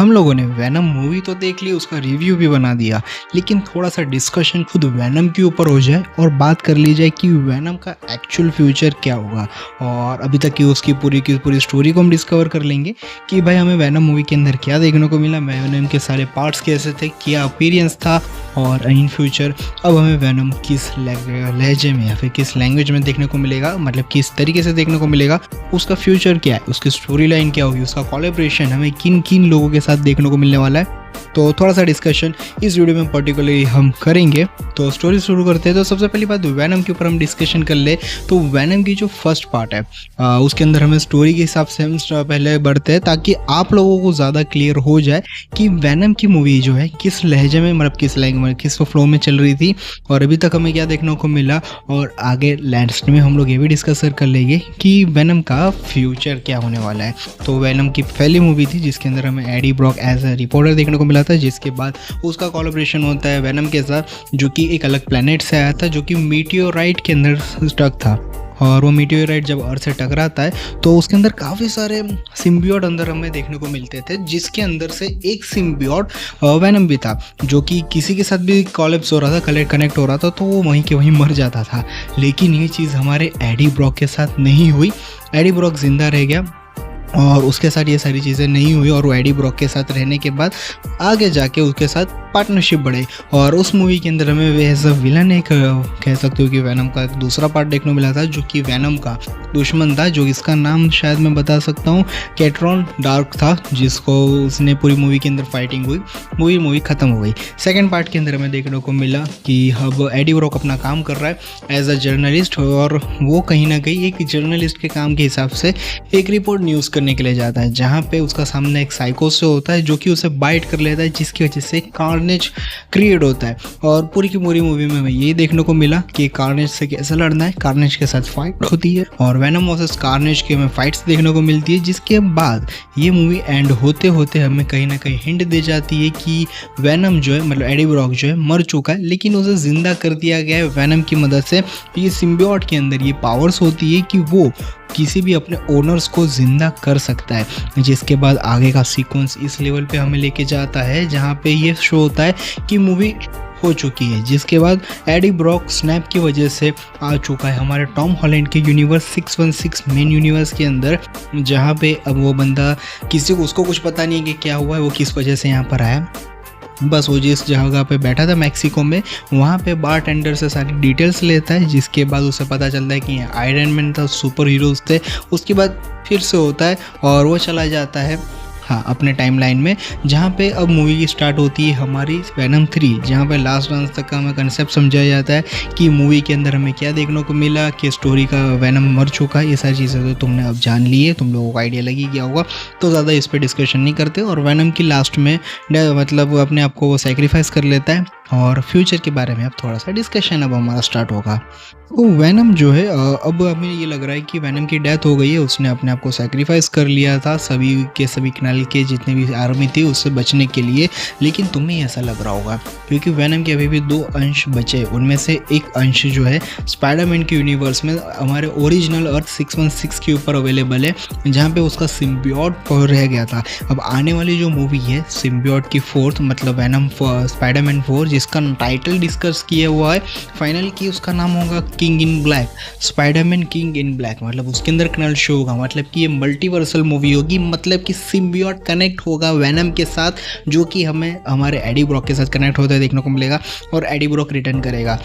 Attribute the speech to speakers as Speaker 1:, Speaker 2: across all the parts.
Speaker 1: हम लोगों ने वैनम मूवी तो देख ली, उसका रिव्यू भी बना दिया, लेकिन थोड़ा सा डिस्कशन खुद वैनम के ऊपर हो जाए और बात कर ली जाए कि वैनम का एक्चुअल फ्यूचर क्या होगा। और अभी तक की उसकी पूरी स्टोरी को हम डिस्कवर कर लेंगे कि भाई हमें वैनम मूवी के अंदर क्या देखने को मिला, वैनम के सारे पार्ट्स कैसे थे, क्या अपीयरेंस था, और इन फ्यूचर अब हमें वैनम किस लहजे में या फिर किस लैंग्वेज में देखने को मिलेगा, मतलब किस तरीके से देखने को मिलेगा, उसका फ्यूचर क्या है, उसकी स्टोरी लाइन क्या होगी, उसका कोलैबोरेशन हमें किन किन लोगों के साथ देखने को मिलने वाला है। तो थोड़ा सा डिस्कशन इस वीडियो में पर्टिकुलरली हम करेंगे। तो स्टोरी शुरू करते हैं। तो सबसे पहली बात वैनम के ऊपर हम डिस्कशन कर ले तो वैनम की जो फर्स्ट पार्ट है उसके अंदर हमें स्टोरी के हिसाब से हम पहले बढ़ते हैं ताकि आप लोगों को ज़्यादा क्लियर हो जाए कि वैनम की मूवी जो है किस लहजे में, मतलब किस लैंग्वेज, किस फ्लो में चल रही थी और अभी तक हमें क्या देखने को मिला। और आगे लास्ट में हम लोग ये भी डिस्कस कर लेंगे कि वैनम का फ्यूचर क्या होने वाला है। तो वैनम की पहली मूवी थी जिसके अंदर हमें Eddie Brock as a reporter देखने को मिला था, जिसके बाद उसका कोलैबोरेशन होता है वैनम के साथ, जो कि एक अलग प्लेनेट से आया था, जो कि मीटियोराइट के अंदर स्टक था। और वो मीटियोराइट जब अर्थ से टकराता है तो उसके अंदर काफ़ी सारे सिम्बियोट अंदर हमें देखने को मिलते थे, जिसके अंदर से एक सिम्बियोट वैनम भी था, जो कि किसी के साथ भी कॉलेप्स हो रहा था, कनेक्ट हो रहा था, तो वो वहीं के वहीं मर जाता था। लेकिन ये चीज़ हमारे एडी ब्रॉक के साथ नहीं हुई। एडी ब्रॉक जिंदा रह गया और उसके साथ ये सारी चीज़ें नहीं हुई, और वो एडी ब्रॉक के साथ रहने के बाद आगे जाके उसके साथ पार्टनरशिप बढ़े। और उस मूवी के अंदर हमें एज अ विलन एक कह सकते हो कि वैनम का एक दूसरा पार्ट देखने को मिला था, जो कि वैनम का दुश्मन था, जो इसका नाम शायद मैं बता सकता हूँ, कैट्रॉन डार्क था, जिसको उसने पूरी मूवी के अंदर फाइटिंग हुई, मूवी ख़त्म हो गई। सेकेंड पार्ट के अंदर हमें देखने को मिला कि अब एडी ब्रॉक अपना काम कर रहा है एज अ जर्नलिस्ट, और वो कहीं ना कहीं एक जर्नलिस्ट के काम के हिसाब से एक रिपोर्ट न्यूज़ करने के लिए जाता है, जहाँ पे उसका सामने एक साइको से होता है जो कि उसे बाइट कर लेता है, जिसकी वजह से कार्नेज क्रिएट होता है। और पूरी की पूरी मूवी में हमें ये देखने को मिला कि कार्नेज से कैसे लड़ना है, कार्नेज के साथ फाइट होती है और वैनम वर्सेस कार्नेज की हमें फाइट्स देखने को मिलती है। जिसके बाद ये मूवी एंड होते होते हमें कहीं ना कहीं हिंट दे जाती है कि वैनम जो है, मतलब एडी ब्रॉक जो है, मर चुका है, लेकिन उसे जिंदा कर दिया गया है वैनम की मदद से। ये सिम्बियोट के अंदर ये पावर्स होती है कि वो किसी भी अपने ओनर्स को जिंदा कर सकता है। जिसके बाद आगे का सीक्वेंस इस लेवल पे हमें लेके जाता है जहाँ पे ये शो होता है कि मूवी हो चुकी है। जिसके बाद एडी ब्रॉक स्नैप की वजह से आ चुका है हमारे टॉम हॉलैंड के यूनिवर्स 616 मेन यूनिवर्स के अंदर, जहाँ पे अब वो बंदा किसी को, उसको कुछ पता नहीं है कि क्या हुआ है, वो किस वजह से यहाँ पर आया। बस वो जिस जगह पे बैठा था मैक्सिको में, वहाँ पे बार टेंडर से सारी डिटेल्स लेता है, जिसके बाद उसे पता चलता है कि आयरन मैन था, सुपर हीरोज थे। उसके बाद फिर से होता है और वो चला जाता है अपने टाइमलाइन में, जहाँ पे अब मूवी की स्टार्ट होती है हमारी वैनम 3, जहाँ पे लास्ट डांस तक का हमें कंसेप्ट समझाया जाता है कि मूवी के अंदर हमें क्या देखने को मिला, कि स्टोरी का वैनम मर चुका है। ये सारी चीज़ें तो तुमने अब जान ली है, तुम लोगों को आइडिया लगी गया होगा, तो ज़्यादा इस पर डिस्कशन नहीं करते। और वैनम की लास्ट में मतलब अपने आप को वो सेक्रीफाइस कर लेता है, और फ्यूचर के बारे में अब थोड़ा सा डिस्कशन अब हमारा स्टार्ट होगा। तो वैनम जो है, अब हमें ये लग रहा है कि वैनम की डेथ हो गई है, उसने अपने आप को सेक्रीफाइस कर लिया था सभी के सभी कनाल के जितने भी आर्मी थी उससे बचने के लिए। लेकिन तुम्हें ऐसा लग रहा होगा क्योंकि वैनम के अभी भी 2 अंश बचे, उनमें से एक अंश जो है स्पाइडरमैन के यूनिवर्स में हमारे ओरिजिनल अर्थ 616 के ऊपर अवेलेबल है, जहाँ पे उसका सिम्बियोट रह गया था। अब आने वाली जो मूवी है सिम्बियोट की 4th, मतलब वैनम स्पाइडरमैन 4, जिसका टाइटल डिस्कस किया हुआ है फाइनल की, उसका नाम होगा king in black, Spiderman king in black. मतलब उसके अंदर कनल शो होगा, मतलब कि ये मल्टीवर्सल मूवी होगी, मतलब कि सिम्बियोट कनेक्ट होगा वैनम के साथ, जो कि हमें हमारे एडी ब्रॉक के साथ कनेक्ट होता है देखने को मिलेगा, और एडी ब्रॉक रिटर्न करेगा।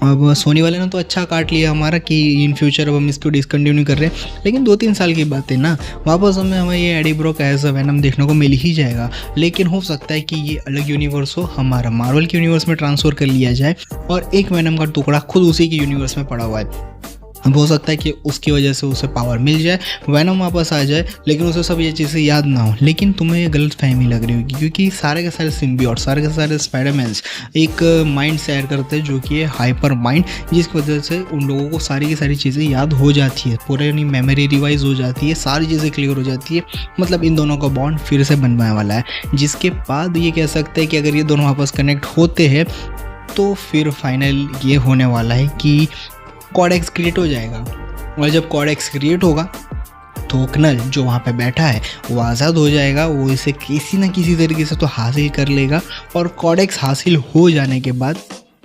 Speaker 1: अब सोनी वाले ने तो अच्छा काट लिया हमारा कि इन फ्यूचर अब हम इसको डिसकंटिन्यू कर रहे हैं, लेकिन 2-3 साल की बात है ना, वापस हमें ये Eddie Brock as a Venom देखने को मिल ही जाएगा। लेकिन हो सकता है कि ये अलग यूनिवर्स हो, हमारा मार्वल के यूनिवर्स में ट्रांसफ़र कर लिया जाए, और एक वैनम का टुकड़ा खुद उसी के यूनिवर्स में पड़ा हुआ है। अब हो सकता है कि उसकी वजह से उसे पावर मिल जाए, वैनम वापस आ जाए, लेकिन उसे सब ये चीज़ें याद ना हो। लेकिन तुम्हें ये गलत फहमी लग रही होगी, क्योंकि सारे के सारे सिम्बियोट, सारे के सारे स्पाइडरमैन्स एक माइंड शेयर करते हैं, जो कि है हाइपर माइंड, जिसकी वजह से उन लोगों को सारी की सारी चीज़ें याद हो जाती है, पुरानी मेमोरी रिवाइज हो जाती है, सारी चीज़ें क्लियर हो जाती है। मतलब इन दोनों का बॉन्ड फिर से बनने वाला है, जिसके बाद ये कह सकते हैं कि अगर ये दोनों वापस कनेक्ट होते हैं तो फिर फाइनल ये होने वाला है कि कॉडेक्स क्रिएट हो जाएगा। और जब कॉडेक्स क्रिएट होगा तो कनल जो वहाँ पे बैठा है वो आज़ाद हो जाएगा, वो इसे किसी न किसी तरीके से तो हासिल कर लेगा और कॉडेक्स हासिल हो जाने के बाद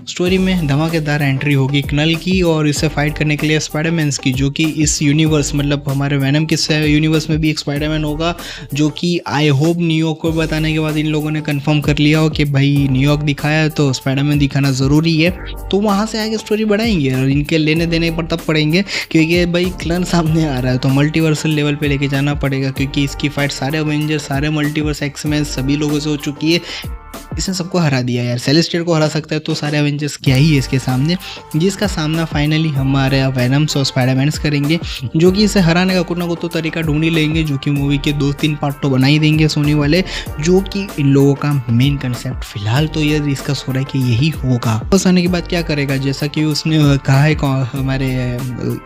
Speaker 1: स्टोरी में धमाकेदार एंट्री होगी कनल की और इसे फाइट करने के लिए स्पाइडरमैन्स की, जो कि इस यूनिवर्स मतलब हमारे वैनम के यूनिवर्स में भी एक स्पाइडरमैन होगा, जो कि आई होप न्यूयॉर्क को बताने के बाद इन लोगों ने कंफर्म कर लिया हो कि भाई न्यूयॉर्क दिखाया है तो स्पाइडरमैन दिखाना ज़रूरी है। तो वहाँ से आगे स्टोरी बढ़ाएंगे और इनके लेने देने पर तब पड़ेंगे, क्योंकि भाई क्लन सामने आ रहा है तो मल्टीवर्सल लेवल पे लेके जाना पड़ेगा, क्योंकि इसकी फाइट सारे अवेंजर्स, सारे मल्टीवर्स, एक्समैन सभी लोगों से हो चुकी है। इसने सबको हरा दिया यार, सेलेस्टियल को हरा सकता है तो सारे एवेंजर्स क्या ही है इसके सामने, जिसका सामना फाइनली हमारे वेनम्स और स्पाइडरमैन्स करेंगे, जो कि इसे हराने का कुछ ना कुछ तो तरीका ढूंढ ही लेंगे, जो कि मूवी के 2-3 पार्ट तो बना ही देंगे सोनी वाले, जो कि इन लोगों का मेन कंसेप्ट फिलहाल तो ये डिस्कस हो रहा है कि यही होगा। बस आने के बाद क्या करेगा, जैसा कि उसने कहा है हमारे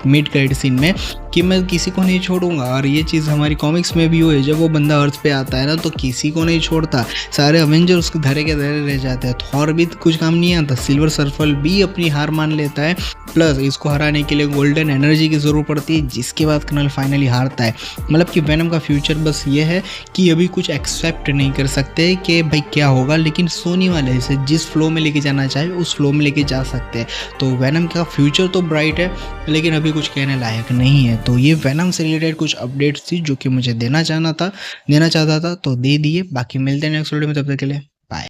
Speaker 1: मिड क्रेडिट सीन में कि मैं किसी को नहीं छोड़ूंगा, और ये चीज़ हमारी कॉमिक्स में भी हुई, जब वो बंदा अर्थ पे आता है ना तो किसी को नहीं छोड़ता, सारे अवेंजर उसके धरे के धरे रह जाते हैं। थॉर भी कुछ काम नहीं आता, सिल्वर सर्फल भी अपनी हार मान लेता है, प्लस इसको हराने के लिए गोल्डन एनर्जी की ज़रूरत पड़ती है, जिसके बाद कनल फाइनली हारता है। मतलब कि वेनम का फ्यूचर बस ये है कि अभी कुछ एक्सेप्ट नहीं कर सकते कि भाई क्या होगा, लेकिन सोनी वाले इसे जिस फ्लो में लेके जाना चाहे उस फ्लो में लेके जा सकते हैं। तो वेनम का फ्यूचर तो ब्राइट है, लेकिन अभी कुछ कहने लायक नहीं है। तो ये वेनम से रिलेटेड कुछ अपडेट्स थी जो कि मुझे देना चाहता था, तो दे दिए। बाकी मिलते हैं नेक्स्ट वीडियो में, तब तक के लिए।